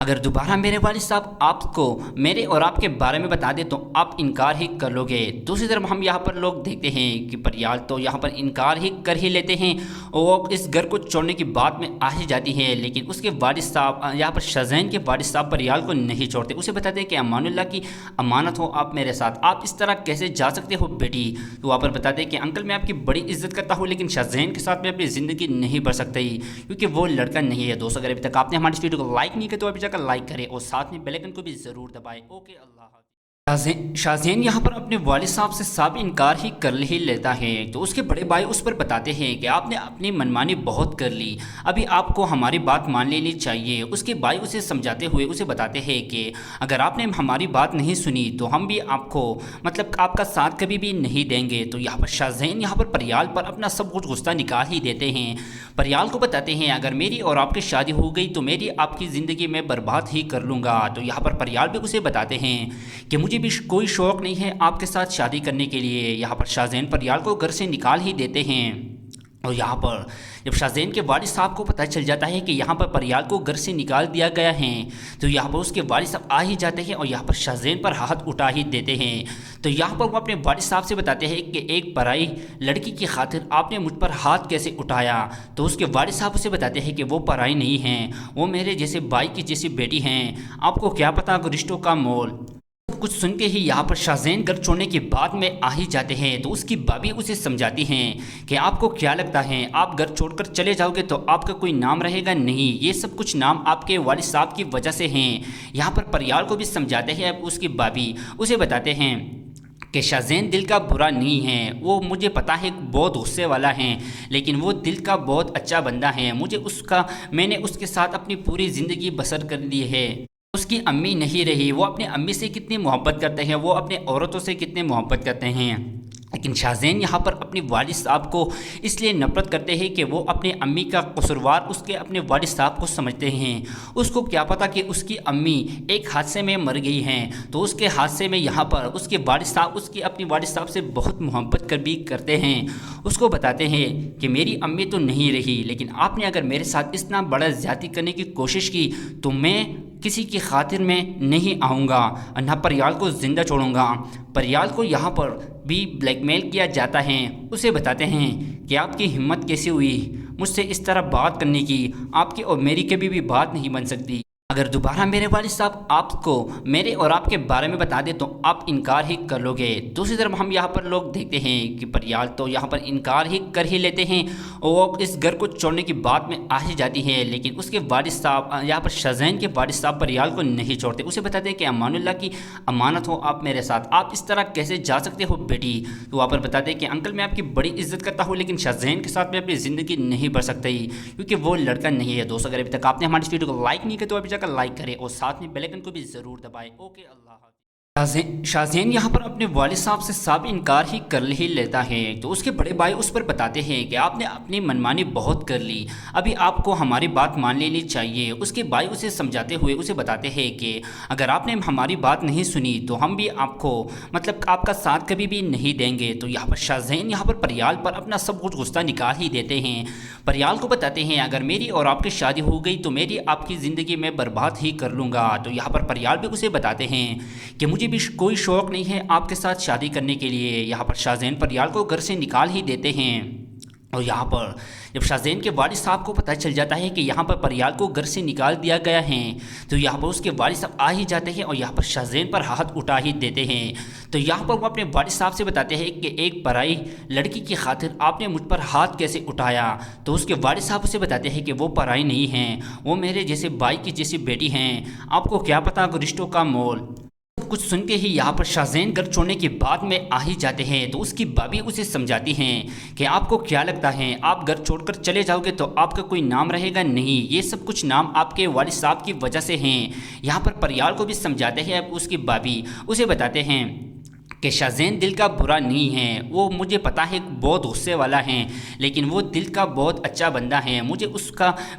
اگر دوبارہ میرے والد صاحب آپ کو میرے اور آپ کے بارے میں بتا دیں تو آپ انکار ہی کر لو گے۔ دوسری طرف ہم یہاں پر لوگ دیکھتے ہیں کہ پریال تو یہاں پر انکار ہی کر ہی لیتے ہیں اور اس گھر کو چھوڑنے کی بات میں آ ہی جاتی ہے، لیکن اس کے والد صاحب یہاں پر شاہزین کے والد صاحب پریال کو نہیں چھوڑتے، اسے بتاتے ہیں کہ امان اللہ کی امانت ہو آپ میرے ساتھ، آپ اس طرح کیسے جا سکتے ہو بیٹی؟ تو وہاں پر بتاتے ہیں کہ انکل میں آپ کی بڑی عزت کرتا ہوں لیکن شاہزین کے ساتھ میں اپنی زندگی نہیں بڑھ سکتی کیونکہ وہ لڑکا نہیں ہے۔ دوستو اگر ابھی تک آپ نے ہماری اس ویڈیو کو لائک نہیں کیا تو ابھی جا کر لائک کریں اور ساتھ میں بیل آئیکن کو بھی ضرور دبائیں۔ اوکے، اللہ حافظ۔ شاہزین یہاں پر اپنے والد صاحب سے صاف انکار ہی کر ہی لیتا ہے تو اس کے بڑے بھائی اس پر بتاتے ہیں کہ آپ نے اپنی منمانی بہت کر لی، ابھی آپ کو ہماری بات مان لینی چاہیے۔ اس کے بھائی اسے سمجھاتے ہوئے اسے بتاتے ہیں کہ اگر آپ نے ہماری بات نہیں سنی تو ہم بھی آپ کو آپ کا ساتھ کبھی بھی نہیں دیں گے۔ تو یہاں پر شاہزین یہاں پر پریال پر اپنا سب کچھ غصہ نکال ہی دیتے ہیں، پریال کو بتاتے ہیں اگر میری اور آپ کی شادی ہو گئی تو میری آپ کی زندگی میں برباد ہی کر لوں گا۔ تو یہاں پر پریال بھی اسے بتاتے ہیں کہ مجھے بھی کوئی شوق نہیں ہے آپ کے ساتھ شادی کرنے کے لیے۔ یہاں پر شاہزین پریال کو گھر سے نکال ہی دیتے ہیں اور یہاں پر جب شاہزین کے والد صاحب کو پتہ چل جاتا ہے کہ یہاں پر پریال کو گھر سے نکال دیا گیا ہے تو یہاں پر اس کے والد صاحب آ ہی جاتے ہیں اور یہاں پر شاہزین پر ہاتھ اٹھا ہی دیتے ہیں۔ تو یہاں پر وہ اپنے والد صاحب سے بتاتے ہیں کہ ایک پرائی لڑکی کی خاطر آپ نے مجھ پر ہاتھ کیسے اٹھایا؟ تو اس کے والد صاحب اسے بتاتے ہیں کہ وہ پرائی نہیں ہیں، وہ میرے جیسے بھائی کی جیسی بیٹی ہیں، آپ کو کیا پتہ رشتوں کا مول۔ کچھ سن کے ہی یہاں پر شاہزین گھر چھوڑنے کی بات میں آ ہی جاتے ہیں تو اس کی بھابھی اسے سمجھاتی ہیں کہ آپ کو کیا لگتا ہے آپ گھر چھوڑ کر چلے جاؤ گے تو آپ کا کوئی نام رہے گا؟ نہیں، یہ سب کچھ نام آپ کے والد صاحب کی وجہ سے ہیں۔ یہاں پر پریال کو بھی سمجھاتے ہیں، اب اس کی بھابھی اسے بتاتے ہیں کہ شاہزین دل کا برا نہیں ہے، وہ مجھے پتا ہے بہت غصے والا ہے لیکن وہ دل کا بہت اچھا بندہ ہے، میں نے اس کے ساتھ اپنی پوری زندگی بسر کر لی ہے۔ اس کی امی نہیں رہی، وہ اپنے امی سے کتنی محبت کرتے ہیں، وہ اپنے عورتوں سے کتنے محبت کرتے ہیں، لیکن شاہزین یہاں پر اپنے والد صاحب کو اس لیے نفرت کرتے ہیں کہ وہ اپنے امی کا قصوروار اس کے اپنے والد صاحب کو سمجھتے ہیں۔ اس کو کیا پتا کہ اس کی امی ایک حادثے میں مر گئی ہیں، تو اس کے حادثے میں یہاں پر اس کے والد صاحب اس کے اپنے والد صاحب سے بہت محبت بھی کرتے ہیں۔ اس کو بتاتے ہیں کہ میری امی تو نہیں رہی لیکن آپ نے اگر میرے ساتھ اتنا بڑا زیادتی کرنے کی کوشش کی تو میں کسی کی خاطر میں نہیں آؤں گا، نہ پریال کو زندہ چھوڑوں گا۔ پریال کو یہاں پر بھی بلیک میل کیا جاتا ہے، اسے بتاتے ہیں کہ آپ کی ہمت کیسے ہوئی مجھ سے اس طرح بات کرنے کی، آپ کی اور میری کبھی بھی بات نہیں بن سکتی۔ اگر دوبارہ میرے والد صاحب آپ کو میرے اور آپ کے بارے میں بتا دیں تو آپ انکار ہی کر لو گے۔ دوسری طرف ہم یہاں پر لوگ دیکھتے ہیں کہ پریال تو یہاں پر انکار ہی کر ہی لیتے ہیں اور اس گھر کو چھوڑنے کی بات میں آ ہی جاتی ہے، لیکن اس کے والد صاحب یہاں پر شاہزین کے والد صاحب پریال کو نہیں چھوڑتے، اسے بتاتے ہیں کہ امان اللہ کی امانت ہو آپ میرے ساتھ، آپ اس طرح کیسے جا سکتے ہو بیٹی؟ تو وہاں پر بتاتے ہیں کہ انکل میں آپ کی بڑی عزت کرتا ہوں لیکن شاہزین کے ساتھ میں اپنی زندگی نہیں بڑھ سکتی کیونکہ وہ لڑکا نہیں ہے۔ دوستو اگر ابھی تک آپ نے ہماری اس ویڈیو کو لائک نہیں کیا تو ابھی جا کر لائک کریں اور ساتھ میں بیل آئیکن کو بھی ضرور دبائیں۔ اوکے، اللہ حافظ۔ شاہزین یہاں پر اپنے والد صاحب سے صاف انکار ہی کر ہی لیتا ہے تو اس کے بڑے بھائی اس پر بتاتے ہیں کہ آپ نے اپنی منمانی بہت کر لی، ابھی آپ کو ہماری بات مان لینی چاہیے۔ اس کے بھائی اسے سمجھاتے ہوئے اسے بتاتے ہیں کہ اگر آپ نے ہماری بات نہیں سنی تو ہم بھی آپ کو آپ کا ساتھ کبھی بھی نہیں دیں گے۔ تو یہاں پر شاہزین یہاں پر پریال پر اپنا سب کچھ غصہ نکال ہی دیتے ہیں، پریال کو بتاتے ہیں اگر میری اور آپ کی شادی ہو گئی تو میری آپ کی زندگی میں برباد ہی کر لوں گا۔ تو یہاں پر پریال بھی اسے بتاتے ہیں کہ مجھے بھی کوئی شوق نہیں ہے آپ کے ساتھ شادی کرنے کے لیے۔ یہاں پر شاہزین پریال کو گھر سے نکال ہی دیتے ہیں اور یہاں پر جب شاہزین کے والد صاحب کو پتہ چل جاتا ہے کہ یہاں پر پریال کو گھر سے نکال دیا گیا ہے تو یہاں پر اس کے والد صاحب آ ہی جاتے ہیں اور یہاں پر شاہزین پر ہاتھ اٹھا ہی دیتے ہیں۔ تو یہاں پر وہ اپنے والد صاحب سے بتاتے ہیں کہ ایک پرائی لڑکی کی خاطر آپ نے مجھ پر ہاتھ کیسے اٹھایا؟ تو اس کے والد صاحب اسے بتاتے ہیں کہ وہ پرائی نہیں ہیں، وہ میرے جیسے بھائی کی جیسی بیٹی ہیں، آپ کو کیا پتہ رشتوں کا مول۔ کچھ سن کے ہی یہاں پر شاہزین گھر چھوڑنے کی بات میں آ ہی جاتے ہیں تو اس کی بھابھی اسے سمجھاتی ہیں کہ آپ کو کیا لگتا ہے آپ گھر چھوڑ کر چلے جاؤ گے تو آپ کا کوئی نام رہے گا؟ نہیں، یہ سب کچھ نام آپ کے والد صاحب کی وجہ سے ہیں۔ یہاں پر پریال کو بھی سمجھاتے ہیں، اب اس کی بھابھی اسے بتاتے ہیں کہ شاہزین دل کا برا نہیں ہے، وہ مجھے پتا ہے بہت غصے والا ہے لیکن وہ دل کا بہت اچھا بندہ ہے،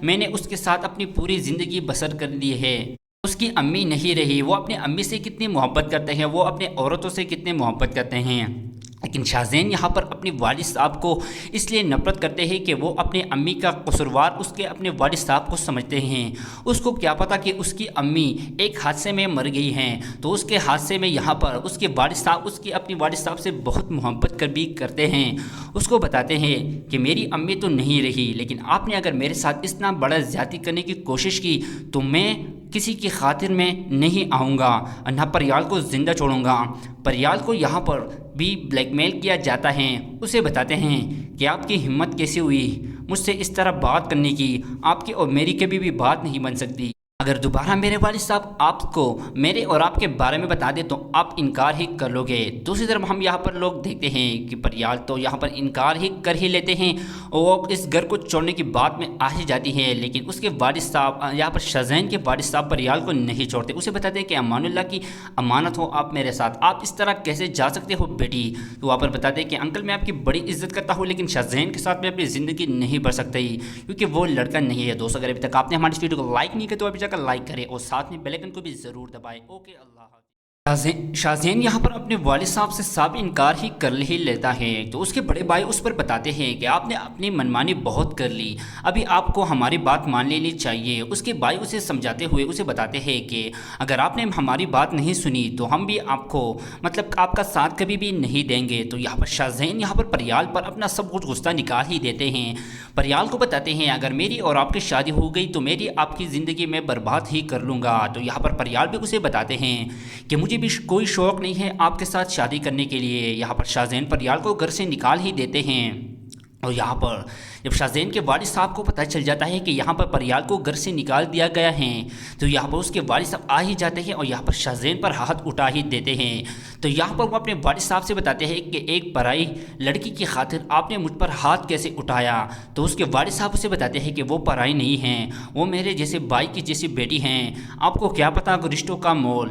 میں نے اس کے ساتھ اپنی پوری زندگی بسر کر لی ہے۔ اس کی امی نہیں رہی، وہ اپنے امی سے کتنی محبت کرتے ہیں، وہ اپنے عورتوں سے کتنے محبت کرتے ہیں، لیکن شاہزین یہاں پر اپنے والد صاحب کو اس لیے نفرت کرتے ہیں کہ وہ اپنے امی کا قصوروار اس کے اپنے والد صاحب کو سمجھتے ہیں۔ اس کو کیا پتہ کہ اس کی امی ایک حادثے میں مر گئی ہیں، تو اس کے حادثے میں یہاں پر اس کے والد صاحب اس کے اپنے والد صاحب سے بہت محبت بھی کرتے ہیں۔ اس کو بتاتے ہیں کہ میری امی تو نہیں رہی، لیکن آپ نے اگر میرے ساتھ اتنا بڑا زیادتی کرنے کی کوشش کی تو میں کسی کی خاطر میں نہیں آؤں گا، نہ پریال کو زندہ چھوڑوں گا۔ پریال کو یہاں پر بھی بلیک میل کیا جاتا ہے۔ اسے بتاتے ہیں کہ آپ کی ہمت کیسے ہوئی مجھ سے اس طرح بات کرنے کی، آپ کی اور میری کبھی بھی بات نہیں بن سکتی۔ اگر دوبارہ میرے والد صاحب آپ کو میرے اور آپ کے بارے میں بتا دے تو آپ انکار ہی کر لو گے۔ دوسری طرف ہم یہاں پر لوگ دیکھتے ہیں کہ پریال تو یہاں پر انکار ہی کر ہی لیتے ہیں اور اس گھر کو چھوڑنے کی بات میں آ ہی جاتی ہے، لیکن اس کے والد صاحب یہاں پر شاہزین کے والد صاحب پریال کو نہیں چھوڑتے۔ اسے بتاتے ہیں کہ امان اللہ کی امانت ہو آپ میرے ساتھ، آپ اس طرح کیسے جا سکتے ہو بیٹی؟ تو وہاں پر بتاتے ہیں کہ انکل میں آپ کی بڑی عزت کرتا ہوں، لیکن شاہزین کے ساتھ میں اپنی زندگی نہیں بڑھ سکتی کیونکہ وہ لڑکا نہیں ہے۔ دوستو اگر ابھی تک آپ نے ہماری اس ویڈیو کو لائک نہیں کیا تو ابھی جا کر لائک کریں اور ساتھ میں بیل آئیکن کو بھی ضرور دبائیں۔ اوکے، اللہ حافظ۔ شاہزین یہاں پر اپنے والد صاحب سے صاف انکار ہی کر ہی لیتا ہے، تو اس کے بڑے بھائی اس پر بتاتے ہیں کہ آپ نے اپنی منمانی بہت کر لی، ابھی آپ کو ہماری بات مان لینی چاہیے۔ اس کے بھائی اسے سمجھاتے ہوئے اسے بتاتے ہیں کہ اگر آپ نے ہماری بات نہیں سنی تو ہم بھی آپ کو آپ کا ساتھ کبھی بھی نہیں دیں گے۔ تو یہاں پر شاہزین یہاں پر پریال پر اپنا سب کچھ غصہ نکال ہی دیتے ہیں۔ پریال کو بتاتے ہیں اگر میری اور آپ کی شادی ہو گئی تو میری آپ کی زندگی میں برباد ہی کر لوں گا۔ تو یہاں پر پریال بھی اسے بتاتے ہیں کہ مجھے بھی کوئی شوق نہیں ہے آپ کے ساتھ شادی کرنے کے لیے۔ یہاں پر شاہزین پریال کو گھر سے نکال ہی دیتے ہیں اور یہاں پر جب شاہزین کے والد صاحب کو پتہ چل جاتا ہے کہ یہاں پر پریال کو گھر سے نکال دیا گیا ہے تو یہاں پر اس کے والد صاحب آ ہی جاتے ہیں اور یہاں پر شاہزین پر ہاتھ اٹھا ہی دیتے ہیں۔ تو یہاں پر وہ اپنے والد صاحب سے بتاتے ہیں کہ ایک پرائی لڑکی کی خاطر آپ نے مجھ پر ہاتھ کیسے اٹھایا؟ تو اس کے والد صاحب اسے بتاتے ہیں کہ وہ پرائی نہیں ہیں، وہ میرے جیسے بھائی کی جیسی بیٹی ہیں، آپ کو کیا پتہ رشتوں کا مول۔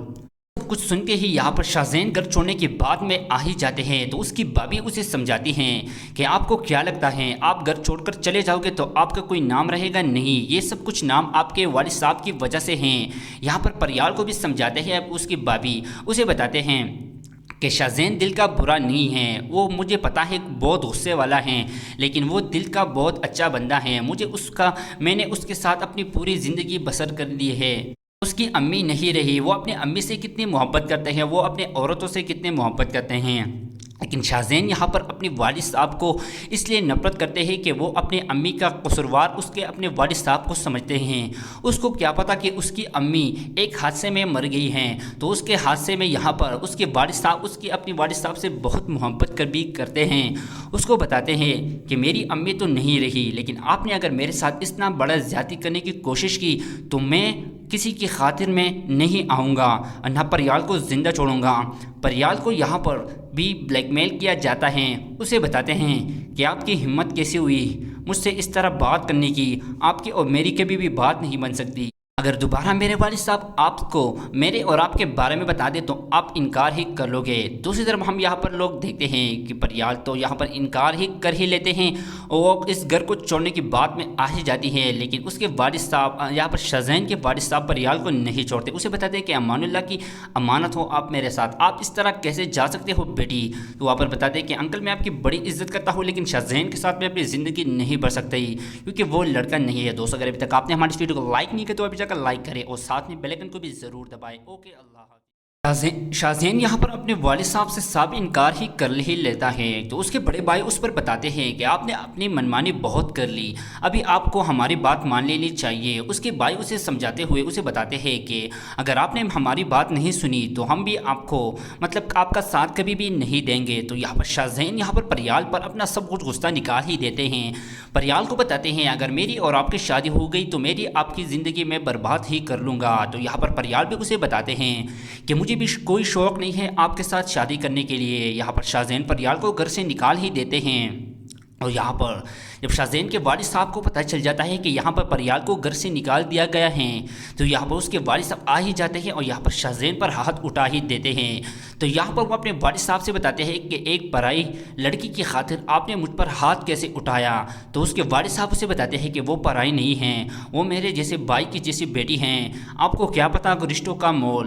کچھ سن کے ہی یہاں پر شاہزین گھر چھوڑنے کی بات میں آ ہی جاتے ہیں، تو اس کی بھابھی اسے سمجھاتی ہیں کہ آپ کو کیا لگتا ہے آپ گھر چھوڑ کر چلے جاؤ گے تو آپ کا کوئی نام رہے گا؟ نہیں، یہ سب کچھ نام آپ کے والد صاحب کی وجہ سے ہیں۔ یہاں پر پریال کو بھی سمجھاتے ہیں، اب اس کی بھابھی اسے بتاتے ہیں کہ شاہزین دل کا برا نہیں ہے، وہ مجھے پتہ ہے بہت غصے والا ہے، لیکن وہ دل کا بہت اچھا بندہ ہے، میں نے اس کے ساتھ اپنی پوری زندگی بسر کر لی ہے۔ اس کی امی نہیں رہی، وہ اپنے امی سے کتنی محبت کرتے ہیں، وہ اپنے عورتوں سے کتنے محبت کرتے ہیں، لیکن شاہزین یہاں پر اپنے والد صاحب کو اس لیے نفرت کرتے ہیں کہ وہ اپنے امی کا قصوروار اس کے اپنے والد صاحب کو سمجھتے ہیں۔ اس کو کیا پتہ کہ اس کی امی ایک حادثے میں مر گئی ہیں، تو اس کے حادثے میں یہاں پر اس کے والد صاحب اس کے اپنے والد صاحب سے بہت محبت بھی کرتے ہیں۔ اس کو بتاتے ہیں کہ میری امی تو نہیں رہی، لیکن آپ نے اگر میرے ساتھ اتنا بڑا زیادتی کرنے کی کوشش کی تو میں کسی کی خاطر میں نہیں آؤں گا، نہ پریال کو زندہ چھوڑوں گا۔ پریال کو یہاں پر بھی بلیک میل کیا جاتا ہے۔ اسے بتاتے ہیں کہ آپ کی ہمت کیسے ہوئی مجھ سے اس طرح بات کرنے کی، آپ کی اور میری کبھی بھی بات نہیں بن سکتی۔ اگر دوبارہ میرے والد صاحب آپ کو میرے اور آپ کے بارے میں بتا دے تو آپ انکار ہی کر لو گے۔ دوسری طرف ہم یہاں پر لوگ دیکھتے ہیں کہ پریال تو یہاں پر انکار ہی کر ہی لیتے ہیں اور اس گھر کو چھوڑنے کی بات میں آ ہی جاتی ہے، لیکن اس کے والد صاحب یہاں پر شاہزین کے والد صاحب پریال کو نہیں چھوڑتے۔ اسے بتاتے ہیں کہ امان اللہ کی امانت ہو آپ میرے ساتھ، آپ اس طرح کیسے جا سکتے ہو بیٹی؟ تو وہاں پر بتاتے ہیں کہ انکل میں آپ کی بڑی عزت کرتا ہوں، لیکن شاہزین کے ساتھ میں اپنی زندگی نہیں بڑھ سکتی کیونکہ وہ لڑکا نہیں ہے۔ دوستو اگر ابھی تک آپ نے ہماری اس ویڈیو کو لائک نہیں کیا تو ابھی جا کر لائک کریں اور ساتھ میں بیل آئیکن کو بھی ضرور دبائیں۔ اوکے، اللہ حافظ۔ شاہزین یہاں پر اپنے والد صاحب سے صاف انکار ہی کر ہی لیتا ہے، تو اس کے بڑے بھائی اس پر بتاتے ہیں کہ آپ نے اپنی منمانی بہت کر لی، ابھی آپ کو ہماری بات مان لینی چاہیے۔ اس کے بھائی اسے سمجھاتے ہوئے اسے بتاتے ہیں کہ اگر آپ نے ہماری بات نہیں سنی تو ہم بھی آپ کو آپ کا ساتھ کبھی بھی نہیں دیں گے۔ تو یہاں پر شاہزین یہاں پر پریال پر اپنا سب کچھ غصہ نکال ہی دیتے ہیں۔ پریال کو بتاتے ہیں اگر میری اور آپ کی شادی ہو گئی تو میری آپ کی زندگی میں برباد ہی کر لوں گا۔ تو یہاں پر پریال بھی اسے بتاتے ہیں کہ مجھے بھی کوئی شوق نہیں ہے آپ کے ساتھ شادی کرنے کے لیے۔ یہاں پر شاہزین پریال کو گھر سے نکال ہی دیتے ہیں اور یہاں پر جب شاہزین کے والد صاحب کو پتہ چل جاتا ہے کہ یہاں پر پریال کو گھر سے نکال دیا گیا ہے تو یہاں پر اس کے والد صاحب آ ہی جاتے ہیں اور یہاں پر شاہزین پر ہاتھ اٹھا ہی دیتے ہیں۔ تو یہاں پر وہ اپنے والد صاحب سے بتاتے ہیں کہ ایک پرائی لڑکی کی خاطر آپ نے مجھ پر ہاتھ کیسے اٹھایا؟ تو اس کے والد صاحب اسے بتاتے ہیں کہ وہ پرائی نہیں ہیں، وہ میرے جیسے بھائی کی جیسی بیٹی ہیں، آپ کو کیا پتہ رشتوں کا مول۔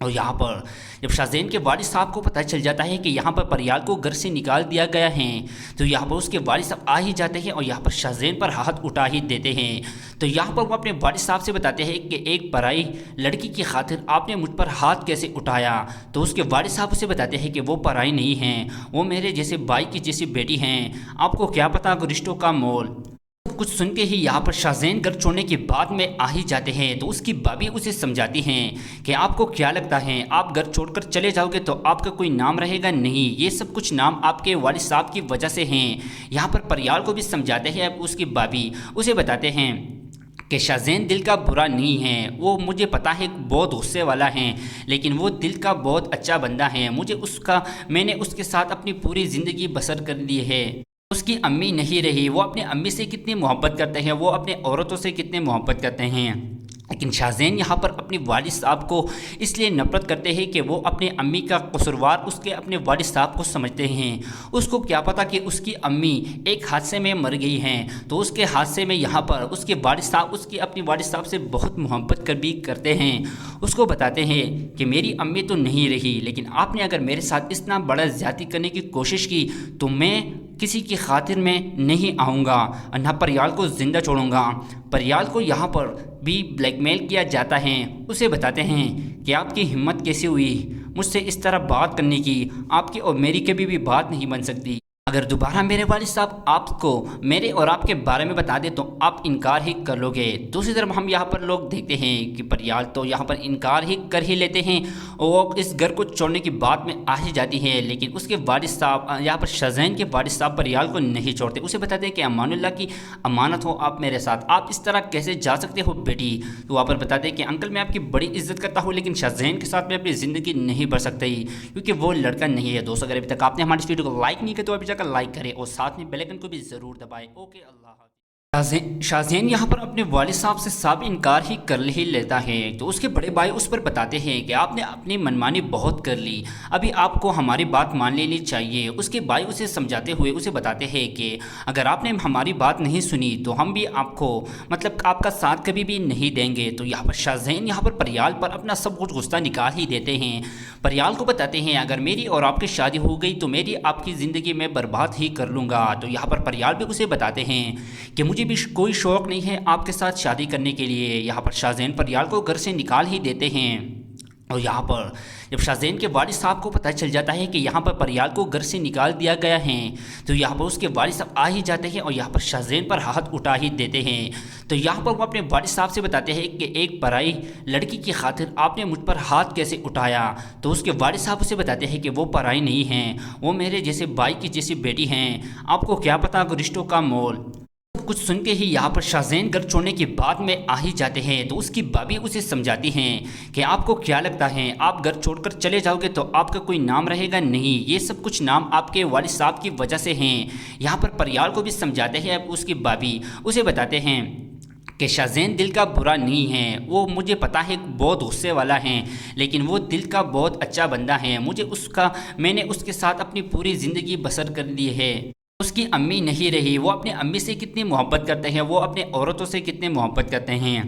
اور یہاں پر جب شاہ زین کے والد صاحب کو پتہ چل جاتا ہے کہ یہاں پر پریال کو گھر سے نکال دیا گیا ہے، تو یہاں پر اس کے والد صاحب آ ہی جاتے ہیں اور یہاں پر شاہ زین پر ہاتھ اٹھا ہی دیتے ہیں۔ تو یہاں پر وہ اپنے والد صاحب سے بتاتے ہیں کہ ایک پرائی لڑکی کی خاطر آپ نے مجھ پر ہاتھ کیسے اٹھایا؟ تو اس کے والد صاحب اسے بتاتے ہیں کہ وہ پرائی نہیں ہیں، وہ میرے جیسے بھائی کی جیسی بیٹی ہیں، آپ کو کیا پتہ رشتوں کا مول۔ کچھ سن کے ہی یہاں پر شاہ زین گھر چھوڑنے کی بات میں آ ہی جاتے ہیں، تو اس کی بھابھی اسے سمجھاتی ہیں کہ آپ کو کیا لگتا ہے آپ گھر چھوڑ کر چلے جاؤ گے تو آپ کا کوئی نام رہے گا؟ نہیں، یہ سب کچھ نام آپ کے والد صاحب کی وجہ سے ہیں۔ یہاں پر پریال کو بھی سمجھاتے ہیں، اب اس کی بھابھی اسے بتاتے ہیں کہ شاہ زین دل کا برا نہیں ہے، وہ مجھے پتہ ہے بہت غصے والا ہے، لیکن وہ دل کا بہت اچھا بندہ ہے، میں نے اس کے ساتھ اپنی پوری زندگی بسر کر لی ہے۔ اس کی امی نہیں رہی، وہ اپنے امی سے کتنی محبت کرتے ہیں، وہ اپنے عورتوں سے کتنے محبت کرتے ہیں، لیکن شاہ زین یہاں پر اپنے والد صاحب کو اس لیے نفرت کرتے ہیں کہ وہ اپنے امی کا قصوروار اس کے اپنے والد صاحب کو سمجھتے ہیں۔ اس کو کیا پتہ کہ اس کی امی ایک حادثے میں مر گئی ہیں، تو اس کے حادثے میں یہاں پر اس کے والد صاحب اس کے اپنے والد صاحب سے بہت محبت بھی کرتے ہیں۔ اس کو بتاتے ہیں کہ میری امی تو نہیں رہی، لیکن آپ نے اگر میرے ساتھ اتنا بڑا زیادتی کرنے کی کوشش کی تو میں کسی کی خاطر میں نہیں آؤں گا، نہ پریال کو زندہ چھوڑوں گا۔ پریال کو یہاں پر بھی بلیک میل کیا جاتا ہے، اسے بتاتے ہیں کہ آپ کی ہمت کیسے ہوئی مجھ سے اس طرح بات کرنے کی، آپ کی اور میری کبھی بھی بات نہیں بن سکتی، اگر دوبارہ میرے والد صاحب آپ کو میرے اور آپ کے بارے میں بتا دے تو آپ انکار ہی کر لو گے۔ دوسری طرف ہم یہاں پر لوگ دیکھتے ہیں کہ پریال تو یہاں پر انکار ہی کر ہی لیتے ہیں اور اس گھر کو چھوڑنے کی بات میں آ ہی جاتی ہے، لیکن اس کے والد صاحب یہاں پر شاہ زین کے والد صاحب پریال کو نہیں چھوڑتے، اسے بتاتے ہیں کہ امان اللہ کی امانت ہو آپ میرے ساتھ، آپ اس طرح کیسے جا سکتے ہو بیٹی؟ تو وہاں پر بتاتے ہیں کہ انکل میں آپ کی بڑی عزت کرتا ہوں، لیکن شاہ زین کے ساتھ میں اپنی زندگی نہیں بڑھ سکتا ہی، کیونکہ وہ لڑکا نہیں ہے۔ دوستو اگر ابھی تک آپ نے ہماری اس ویڈیو کو لائک نہیں کیا تو ابھی جا کر لائک کریں اور ساتھ میں بیل آئیکن کو بھی ضرور دبائیں۔ اوکے، اللہ حافظ۔ شاہ زین یہاں پر اپنے والد صاحب سے صاف انکار ہی کر ہی لیتا ہے، تو اس کے بڑے بھائی اس پر بتاتے ہیں کہ آپ نے اپنی منمانی بہت کر لی، ابھی آپ کو ہماری بات مان لینی چاہیے۔ اس کے بھائی اسے سمجھاتے ہوئے اسے بتاتے ہیں کہ اگر آپ نے ہماری بات نہیں سنی تو ہم بھی آپ کو آپ کا ساتھ کبھی بھی نہیں دیں گے۔ تو یہاں پر شاہ زین یہاں پر پریال پر اپنا سب کچھ غصہ نکال ہی دیتے ہیں، پریال کو بتاتے ہیں اگر میری اور آپ کی شادی ہو گئی تو میری آپ کی زندگی میں برباد ہی کر لوں گا۔ تو یہاں پر پریال بھی اسے بتاتے ہیں کہ مجھے بھی کوئی شوق نہیں ہے آپ کے ساتھ شادی کرنے کے لیے۔ یہاں پر شاہ زین پریال کو گھر سے نکال ہی دیتے ہیں، اور یہاں پر جب شاہ زین کے والد صاحب کو پتہ چل جاتا ہے کہ یہاں پر پریال کو گھر سے نکال دیا گیا ہے، تو یہاں پر اس کے والد صاحب آ ہی جاتے ہیں اور یہاں پر شاہ زین پر ہاتھ اٹھا ہی دیتے ہیں۔ تو یہاں پر وہ اپنے والد صاحب سے بتاتے ہیں کہ ایک پرائی لڑکی کی خاطر آپ نے مجھ پر ہاتھ کیسے اٹھایا؟ تو اس کے والد صاحب اسے بتاتے ہیں کہ وہ پرائی نہیں ہیں، وہ میرے جیسے بھائی کی جیسی بیٹی ہیں، آپ کو کیا پتہ رشتوں کا مول۔ کچھ سن کے ہی یہاں پر شاہ زین گھر چھوڑنے کی بات میں آ ہی جاتے ہیں، تو اس کی بھابھی اسے سمجھاتی ہیں کہ آپ کو کیا لگتا ہے آپ گھر چھوڑ کر چلے جاؤ گے تو آپ کا کوئی نام رہے گا؟ نہیں، یہ سب کچھ نام آپ کے والد صاحب کی وجہ سے ہیں۔ یہاں پر پریال کو بھی سمجھاتے ہیں، اب اس کی بھابھی اسے بتاتے ہیں کہ شاہ زین دل کا برا نہیں ہے، وہ مجھے پتہ ہے بہت غصے والا ہے، لیکن وہ دل کا بہت اچھا بندہ ہے، میں نے اس کے ساتھ اپنی پوری زندگی بسر کر لی ہے۔ اس کی امی نہیں رہی، وہ اپنے امی سے کتنی محبت کرتے ہیں، وہ اپنے عورتوں سے کتنے محبت کرتے ہیں،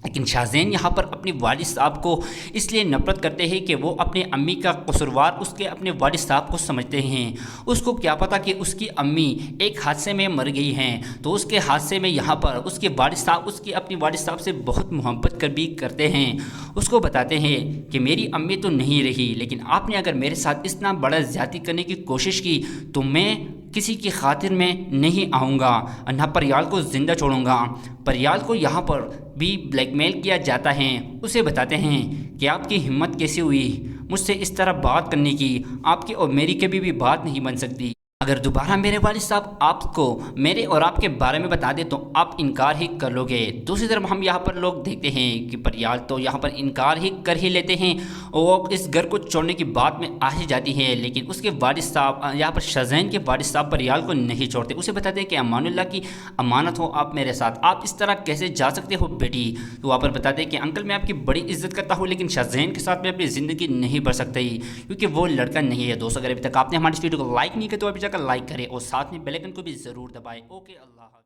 لیکن شاہ زین یہاں پر اپنے والد صاحب کو اس لیے نفرت کرتے ہیں کہ وہ اپنے امی کا قصوروار اس کے اپنے والد صاحب کو سمجھتے ہیں۔ اس کو کیا پتہ کہ اس کی امی ایک حادثے میں مر گئی ہیں، تو اس کے حادثے میں یہاں پر اس کے والد صاحب اس کے اپنے والد صاحب سے بہت محبت بھی کرتے ہیں۔ اس کو بتاتے ہیں کہ میری امی تو نہیں رہی، لیکن آپ نے اگر میرے ساتھ اتنا بڑا زیادتی کرنے کی کوشش کی تو میں کسی کی خاطر میں نہیں آؤں گا، نہ پریال کو زندہ چھوڑوں گا۔ پریال کو یہاں پر بھی بلیک میل کیا جاتا ہے، اسے بتاتے ہیں کہ آپ کی ہمت کیسے ہوئی مجھ سے اس طرح بات کرنے کی، آپ کی اور میری کبھی بھی بات نہیں بن سکتی، اگر دوبارہ میرے والد صاحب آپ کو میرے اور آپ کے بارے میں بتا دے تو آپ انکار ہی کر لو گے۔ دوسری طرف ہم یہاں پر لوگ دیکھتے ہیں کہ پریال تو یہاں پر انکار ہی کر ہی لیتے ہیں اور اس گھر کو چھوڑنے کی بات میں آ ہی جاتی ہے، لیکن اس کے والد صاحب یہاں پر شاہ زین کے والد صاحب پریال کو نہیں چھوڑتے، اسے بتاتے ہیں کہ امان اللہ کی امانت ہو آپ میرے ساتھ، آپ اس طرح کیسے جا سکتے ہو بیٹی؟ تو وہاں پر بتاتے ہیں کہ انکل میں آپ کی بڑی عزت کرتا ہوں، لیکن شاہ زین کے ساتھ میں اپنی زندگی نہیں بڑھ سکتا ہی، کیونکہ وہ لڑکا نہیں ہے۔ دوستو اگر ابھی تک آپ نے ہماری اس ویڈیو کو لائک نہیں کیا تو ابھی جا کر لائک کریں اور ساتھ میں بیل آئیکن کو بھی ضرور دبائیں۔ اوکے، اللہ حافظ۔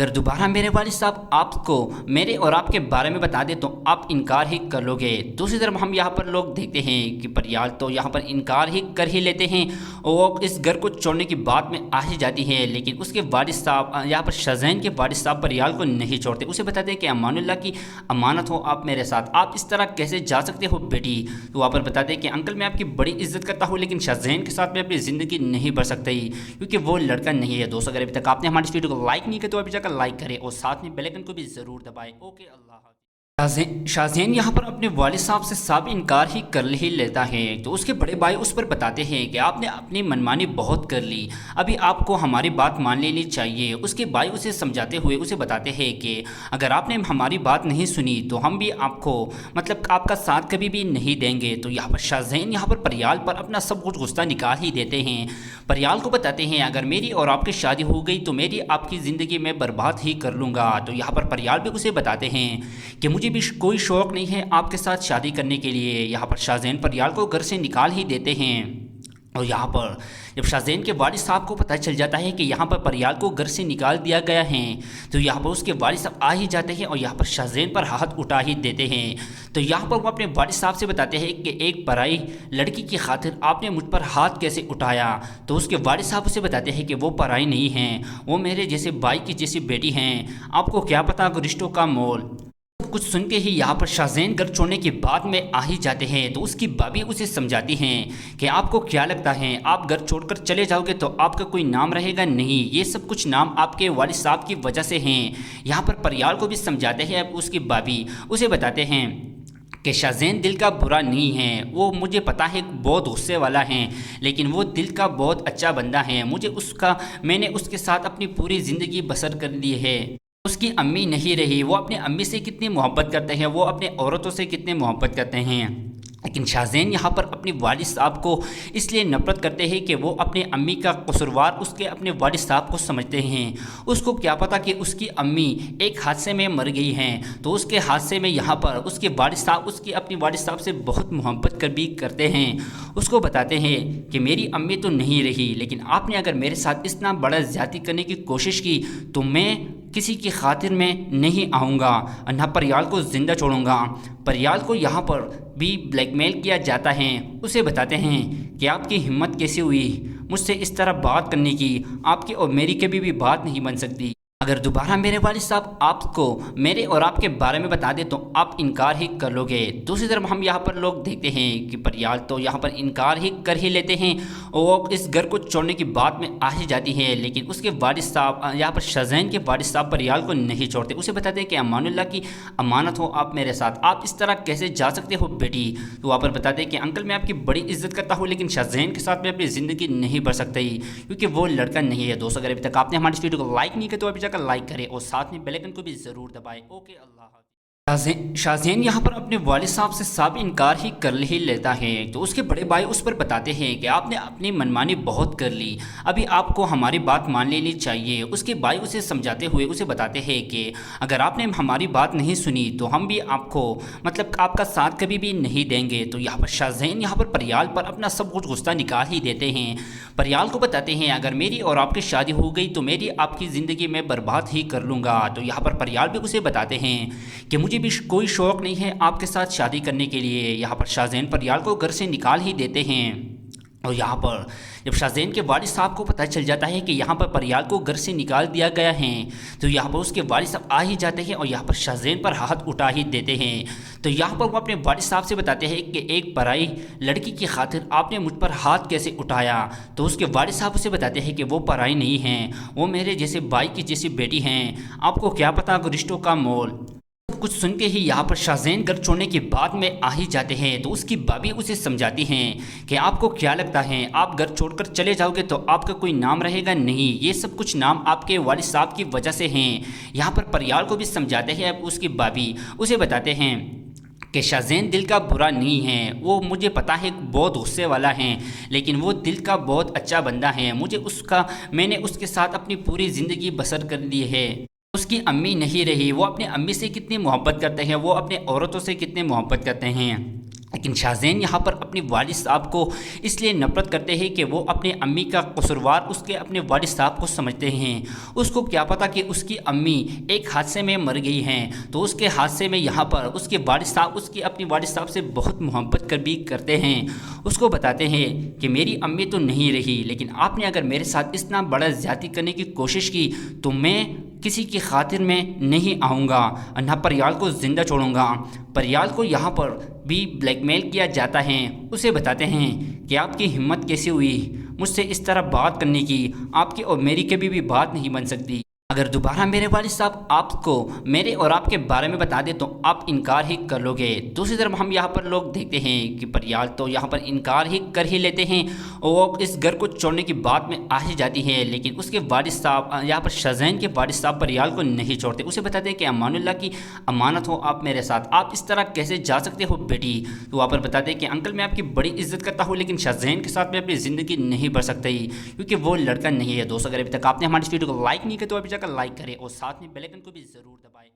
اگر دوبارہ میرے والد صاحب آپ کو میرے اور آپ کے بارے میں بتا دیں تو آپ انکار ہی کر لو گے۔ دوسری طرف ہم یہاں پر لوگ دیکھتے ہیں کہ پریال تو یہاں پر انکار ہی کر ہی لیتے ہیں اور اس گھر کو چھوڑنے کی بات میں آ ہی جاتی ہے، لیکن اس کے والد صاحب یہاں پر شاہزین کے والد صاحب پریال کو نہیں چھوڑتے، اسے بتاتے ہیں کہ امان اللہ کی امانت ہو آپ میرے ساتھ، آپ اس طرح کیسے جا سکتے ہو بیٹی؟ تو وہاں پر بتاتے ہیں کہ انکل میں آپ کی بڑی عزت کرتا ہوں لیکن شاہزین کے ساتھ میں اپنی زندگی نہیں بڑھ سکتا ہی کیونکہ وہ لڑکا نہیں ہے۔ دوستو اگر ابھی تک آپ نے ہماری اس ویڈیو کو لائک نہیں کیا تو ابھی جا کر لائک کریں اور ساتھ میں بیل آئیکن کو بھی ضرور دبائیں۔ اوکے، اللہ حافظ۔ شاہزین یہاں پر اپنے والد صاحب سے صاف انکار ہی کر ہی لیتا ہے تو اس کے بڑے بھائی اس پر بتاتے ہیں کہ آپ نے اپنی منمانی بہت کر لی، ابھی آپ کو ہماری بات مان لینی چاہیے۔ اس کے بھائی اسے سمجھاتے ہوئے اسے بتاتے ہیں کہ اگر آپ نے ہماری بات نہیں سنی تو ہم بھی آپ کو آپ کا ساتھ کبھی بھی نہیں دیں گے۔ تو یہاں پر شاہزین یہاں پر پریال پر اپنا سب کچھ غصہ نکال ہی دیتے ہیں، پریال کو بتاتے ہیں اگر میری اور آپ کی شادی ہو گئی تو میری آپ کی زندگی میں برباد ہی کر لوں گا۔ تو یہاں پر پریال بھی اسے بتاتے ہیں کہ مجھے بھی کوئی شوق نہیں ہے آپ کے ساتھ شادی کرنے کے لیے۔ یہاں پر شاہزین پریال کو گھر سے نکال ہی دیتے ہیں اور یہاں پر جب شاہزین کے والد صاحب کو پتہ چل جاتا ہے کہ یہاں پر پریال کو گھر سے نکال دیا گیا ہے تو یہاں پر اس کے والد صاحب آ ہی جاتے ہیں اور یہاں پر شاہزین پر ہاتھ اٹھا ہی دیتے ہیں۔ تو یہاں پر وہ اپنے والد صاحب سے بتاتے ہیں کہ ایک پرائی لڑکی کی خاطر آپ نے مجھ پر ہاتھ کیسے اٹھایا؟ تو اس کے والد صاحب اسے بتاتے ہیں کہ وہ پرائی نہیں ہیں، وہ میرے جیسے بھائی کی جیسی بیٹی ہیں، آپ کو کیا پتہ رشتوں کا مول۔ کچھ سن کے ہی یہاں پر شاہزین گھر چھوڑنے کی بات میں آ ہی جاتے ہیں تو اس کی بھابھی اسے سمجھاتی ہیں کہ آپ کو کیا لگتا ہے آپ گھر چھوڑ کر چلے جاؤ گے تو آپ کا کوئی نام رہے گا؟ نہیں، یہ سب کچھ نام آپ کے والد صاحب کی وجہ سے ہیں۔ یہاں پر پریال کو بھی سمجھاتے ہیں، اب اس کی بھابھی اسے بتاتے ہیں کہ شاہزین دل کا برا نہیں ہے، وہ مجھے پتہ ہے بہت غصے والا ہے لیکن وہ دل کا بہت اچھا بندہ ہے، میں نے اس کے ساتھ اپنی پوری زندگی بسر کر لی ہے۔ اس کی امی نہیں رہی، وہ اپنے امی سے کتنی محبت کرتے ہیں، وہ اپنے عورتوں سے کتنے محبت کرتے ہیں، لیکن شاہزین یہاں پر اپنے والد صاحب کو اس لیے نفرت کرتے ہیں کہ وہ اپنے امی کا قصوروار اس کے اپنے والد صاحب کو سمجھتے ہیں۔ اس کو کیا پتہ کہ اس کی امی ایک حادثے میں مر گئی ہیں، تو اس کے حادثے میں یہاں پر اس کے والد صاحب اس کی اپنے والد صاحب سے بہت محبت بھی کرتے ہیں۔ اس کو بتاتے ہیں کہ میری امی تو نہیں رہی لیکن آپ نے اگر میرے ساتھ اتنا بڑا زیادتی کرنے کی کوشش کی تو میں کسی کی خاطر میں نہیں آؤں گا، نہ پریال کو زندہ چھوڑوں گا۔ پریال کو یہاں پر بھی بلیک میل کیا جاتا ہے، اسے بتاتے ہیں کہ آپ کی ہمت کیسے ہوئی مجھ سے اس طرح بات کرنے کی، آپ کی اور میری کبھی بھی بات نہیں بن سکتی۔ اگر دوبارہ میرے والد صاحب آپ کو میرے اور آپ کے بارے میں بتا دیں تو آپ انکار ہی کر لو گے۔ دوسری طرف ہم یہاں پر لوگ دیکھتے ہیں کہ پریال تو یہاں پر انکار ہی کر ہی لیتے ہیں اور اس گھر کو چھوڑنے کی بات میں آ ہی جاتی ہے، لیکن اس کے والد صاحب یہاں پر شاہزین کے والد صاحب پریال کو نہیں چھوڑتے، اسے بتاتے ہیں کہ امان اللہ کی امانت ہو آپ میرے ساتھ، آپ اس طرح کیسے جا سکتے ہو بیٹی؟ تو وہاں پر بتاتے ہیں کہ انکل میں آپ کی بڑی عزت کرتا ہوں لیکن شاہزین کے ساتھ میں اپنی زندگی نہیں بڑھ سکتا ہی کیونکہ وہ لڑکا نہیں ہے۔ دوستو اگر ابھی تک آپ نے ہماری اس ویڈیو کو لائک نہیں کیا تو ابھی جا کر لائک کریں اور ساتھ میں بیل آئیکن کو بھی ضرور دبائیں۔ اوکے، اللہ حافظ۔ شاہزین یہاں پر اپنے والد صاحب سے صاف انکار ہی کر ہی لیتا ہے تو اس کے بڑے بھائی اس پر بتاتے ہیں کہ آپ نے اپنی منمانی بہت کر لی، ابھی آپ کو ہماری بات مان لینی چاہیے۔ اس کے بھائی اسے سمجھاتے ہوئے اسے بتاتے ہیں کہ اگر آپ نے ہماری بات نہیں سنی تو ہم بھی آپ کو آپ کا ساتھ کبھی بھی نہیں دیں گے۔ تو یہاں پر شاہزین یہاں پر پریال پر اپنا سب کچھ غصہ نکال ہی دیتے ہیں، پریال کو بتاتے ہیں اگر میری اور آپ کی شادی ہو گئی تو میری آپ کی زندگی میں برباد ہی کر لوں گا۔ تو یہاں پر پریال بھی اسے بتاتے ہیں کہ مجھے بھی کوئی شوق نہیں ہے آپ کے ساتھ شادی کرنے کے لیے۔ یہاں پر شاہزین پریال کو گھر سے نکال ہی دیتے ہیں اور یہاں پر جب شاہزین کے والد صاحب کو پتہ چل جاتا ہے کہ یہاں پر پریال کو گھر سے نکال دیا گیا ہے تو یہاں پر اس کے والد صاحب آ ہی جاتے ہیں اور یہاں پر شاہزین پر ہاتھ اٹھا ہی دیتے ہیں۔ تو یہاں پر وہ اپنے والد صاحب سے بتاتے ہیں کہ ایک پرائی لڑکی کی خاطر آپ نے مجھ پر ہاتھ کیسے اٹھایا؟ تو اس کے والد صاحب اسے بتاتے ہیں کہ وہ پرائی نہیں ہیں، وہ میرے جیسے بھائی کی جیسی بیٹی ہیں، آپ کو کیا پتہ رشتوں کا مول۔ کچھ سن کے ہی یہاں پر شاہزین گھر چھوڑنے کی بات میں آ ہی جاتے ہیں تو اس کی بھابھی اسے سمجھاتی ہیں کہ آپ کو کیا لگتا ہے آپ گھر چھوڑ کر چلے جاؤ گے تو آپ کا کوئی نام رہے گا؟ نہیں، یہ سب کچھ نام آپ کے والد صاحب کی وجہ سے ہیں۔ یہاں پر پریال کو بھی سمجھاتے ہیں، اب اس کی بھابھی اسے بتاتے ہیں کہ شاہزین دل کا برا نہیں ہے، وہ مجھے پتہ ہے بہت غصے والا ہے لیکن وہ دل کا بہت اچھا بندہ ہے، میں نے اس کے ساتھ اپنی پوری زندگی بسر کر لی ہے۔ اس کی امی نہیں رہی، وہ اپنے امی سے کتنی محبت کرتے ہیں، وہ اپنے عورتوں سے کتنے محبت کرتے ہیں، لیکن شاہزین یہاں پر اپنے والد صاحب کو اس لیے نفرت کرتے ہیں کہ وہ اپنے امی کا قصوروار اس کے اپنے والد صاحب کو سمجھتے ہیں۔ اس کو کیا پتہ کہ اس کی امی ایک حادثے میں مر گئی ہیں، تو اس کے حادثے میں یہاں پر اس کے والد صاحب اس کے اپنے والد صاحب سے بہت محبت کر بھی کرتے ہیں۔ اس کو بتاتے ہیں کہ میری امی تو نہیں رہی، لیکن آپ نے اگر میرے ساتھ اتنا بڑا زیادتی کرنے کی کوشش کی تو میں کسی کی خاطر میں نہیں آؤں گا، نہ پریال کو زندہ چھوڑوں گا۔ پریال کو یہاں پر بھی بلیک میل کیا جاتا ہے۔ اسے بتاتے ہیں کہ آپ کی ہمت کیسے ہوئی مجھ سے اس طرح بات کرنے کی، آپ کی اور میری کبھی بھی بات نہیں بن سکتی۔ اگر دوبارہ میرے والد صاحب آپ کو میرے اور آپ کے بارے میں بتا دے تو آپ انکار ہی کر لو گے۔ دوسری طرف ہم یہاں پر لوگ دیکھتے ہیں کہ پریال تو یہاں پر انکار ہی کر ہی لیتے ہیں اور اس گھر کو چھوڑنے کی بات میں آ ہی جاتی ہے، لیکن اس کے والد صاحب یہاں پر شاہزین کے والد صاحب پریال کو نہیں چھوڑتے۔ اسے بتاتے ہیں کہ امان اللہ کی امانت ہو آپ میرے ساتھ، آپ اس طرح کیسے جا سکتے ہو بیٹی؟ تو وہاں پر بتاتے ہیں کہ انکل میں آپ کی بڑی عزت کرتا ہوں، لیکن شاہزین کے ساتھ میں اپنی زندگی نہیں بڑھ سکتی کیونکہ وہ لڑکا نہیں ہے۔ دوستو اگر ابھی تک آپ نے ہماری اس ویڈیو کو لائک نہیں کیا تو ابھی جا کر لائک کریں اور ساتھ میں بیل آئیکن کو بھی ضرور دبائیں۔